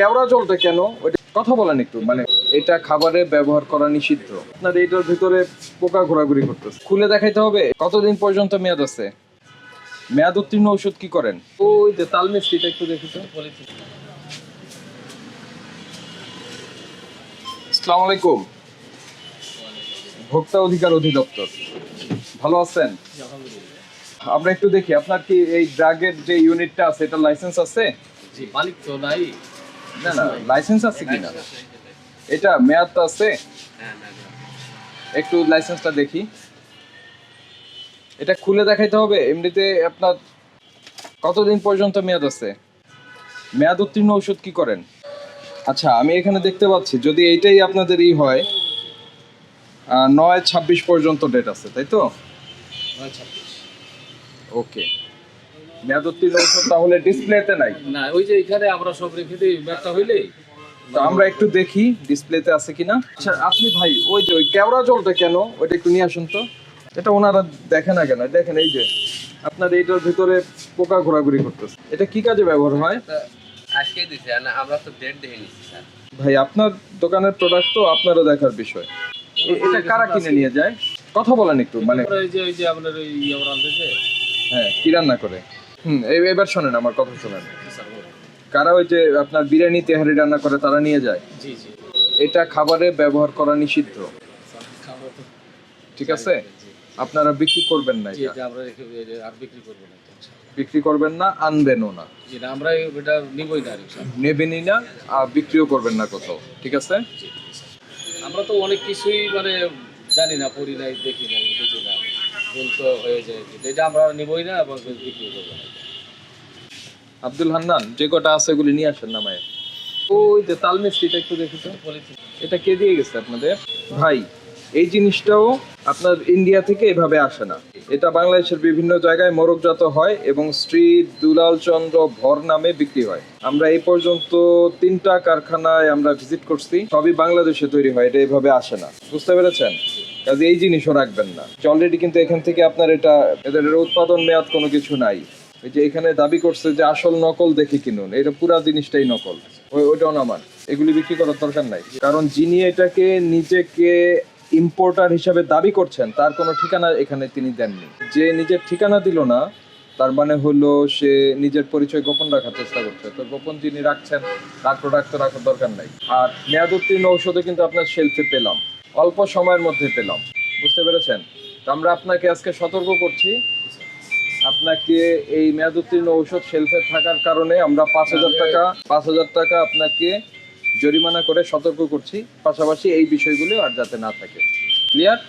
কেওড়া জলটা কেন ওইটা কথা বলেন একটু, মানে এটা খাবারে ব্যবহার করা নিষিদ্ধ। আপনার এটার ভিতরে পোকা ঘোরাঘুরি করতেছে, খুলে দেখাইতে হবে কতদিন পর্যন্ত মেয়াদ আছে। মেয়াদ উত্তীর্ণ ওষুধ কি করেন? ওই যে তাল মিষ্টিটা একটু দেখি তো। আসসালামু আলাইকুম, ভোক্তা অধিকার অধিদপ্তর, ভালো আছেন? আমরা একটু দেখি আপনার কি এই ড্রাগের যে ইউনিটটা আছে এটা লাইসেন্স আছে? জি, মালিক তো নাই। না না, লাইসেন্স আছে কিনা এটা মেয়াদ তো আছে? হ্যাঁ, না, না। একটু লাইসেন্সটা দেখি। এটা খুলে দেখাইতে হবে। এমনিতে আপনার কতদিন পর্যন্ত মেয়াদ আছে? মেয়াদ উত্তীর্ণ ওষুধ কি করেন? আচ্ছা, আমি এখানে দেখতে পাচ্ছি যদি এইটাই আপনাদের হয় 9/26 পর্যন্ত ডেট আছে, তাই তো? 9-26 ওকে, মেয়াদ উত্তীর্ণ ওষুধ তাহলে ডিসপ্লেতে নাই। না, ওই যে এখানে আমরা সব রেখে দিই, ব্যাগটা হইলে তো আমরা একটু দেখি ডিসপ্লেতে আছে কিনা। আচ্ছা আপনি ভাই ওই যে ওই কেওড়া জলটা কেন ওইটা একটু নিয়ে আসুন তো। এটা ওনারা দেখে না কেন? দেখেন এই যে আপনার এইটার ভিতরে পোকা ঘোরাঘুরি করতেছে, এটা কি কাজে ব্যবহার হয়? আজকে দিছে না, আমরা তো ডেট দেখে নিচ্ছি স্যার। ভাই আপনার দোকানের প্রোডাক্ট তো আপনারও দেখার বিষয়। এটা কারা কিনে নিয়ে যায়? কথা বলেন একটু, মানে ওই যে আপনার ওই আমরা আনতেছে। হ্যাঁ কি রান্না করে। এবার শোনেন আমার কথা শোনেন। কারা ওই যে আপনার বিরিয়ানি তেহারি রান্না করে তারা নিয়ে যায়। জি জি, এটা খাবারে ব্যবহার করা নিষিদ্ধ, খাবার তো ঠিক আছে? আপনারা বিক্রি করবেন না, জি, এটা এটা আমরা রেখে আর বিক্রি করবো না তো, ইনশাআল্লাহ। বিক্রি করবেন না, আনবেনও না, জি না, আমরা এটা নিবই না, ইনশাআল্লাহ। নেবেনই না, আর বিক্রিও করবেন না কোথাও, ঠিক আছে? জি, আমরা তো অনেক কিছুই মানে জানি না, পড়ি নাই, দেখি নাই, বুঝি না, ভুল তো হয়ে যায়, কিন্তু এটা আমরা নিবই না এবং বিক্রি করবো না। আব্দুল হান্নান, যে কটা আছে এগুলি নিয়ে আসেন নামায়। ওই যে তাল মিষ্টিটা একটু দেখি তো। এটা কে দিয়ে গেছে আপনাদের? ভাই এই জিনিসটাও আপনার ইন্ডিয়া থেকে এভাবে আসে না, এটা বাংলাদেশের বিভিন্ন জায়গায় মোড়কজাত হয় এবং শ্রী দুলাল চন্দ্র ভর নামে বিক্রি হয়। আমরা এই পর্যন্ত 3টা কারখানায় আমরা ভিজিট করছি, সবই বাংলাদেশে তৈরি হয়, এটা এভাবে আসে না, বুঝতে পেরেছেন? কাজে এই জিনিসও রাখবেন না। অলরেডি কিন্তু এখান থেকে আপনার এদের উৎপাদন মেয়াদ কোনো কিছু নাই। এই যে এখানে দাবি করছে যে আসল নকল দেখে কিনুন, এটা পুরা জিনিসটাই নকল, ওইটাও নামান। এগুলি বিক্রি করার দরকার নাই, কারণ যিনি এটাকে নিজেকে ইম্পোর্টার হিসাবে দাবি করছেন তার কোনো ঠিকানা এখানে তিনি দেননি। যে নিজের ঠিকানা দিল না তার মানে হলো সে নিজের পরিচয় গোপন রাখার চেষ্টা করছে। তো গোপন যিনি রাখছেন তার প্রোডাক্ট তো রাখার দরকার নাই। আর মেয়াদ উত্তীর্ণ ঔষধে কিন্তু আপনার শেলফে পেলাম, অল্প সময়ের মধ্যে পেলাম, বুঝতে পেরেছেন? তো আমরা আপনাকে আজকে সতর্ক করছি, আপনাকে এই মেয়াদ উত্তীর্ণ ঔষধ শেলফে থাকার কারণে আমরা 5,000 টাকা আপনাকে জরিমানা করে সতর্ক করছি। পাশাপাশি এই বিষয়গুলো আর যাতে না থাকে। ক্লিয়ার?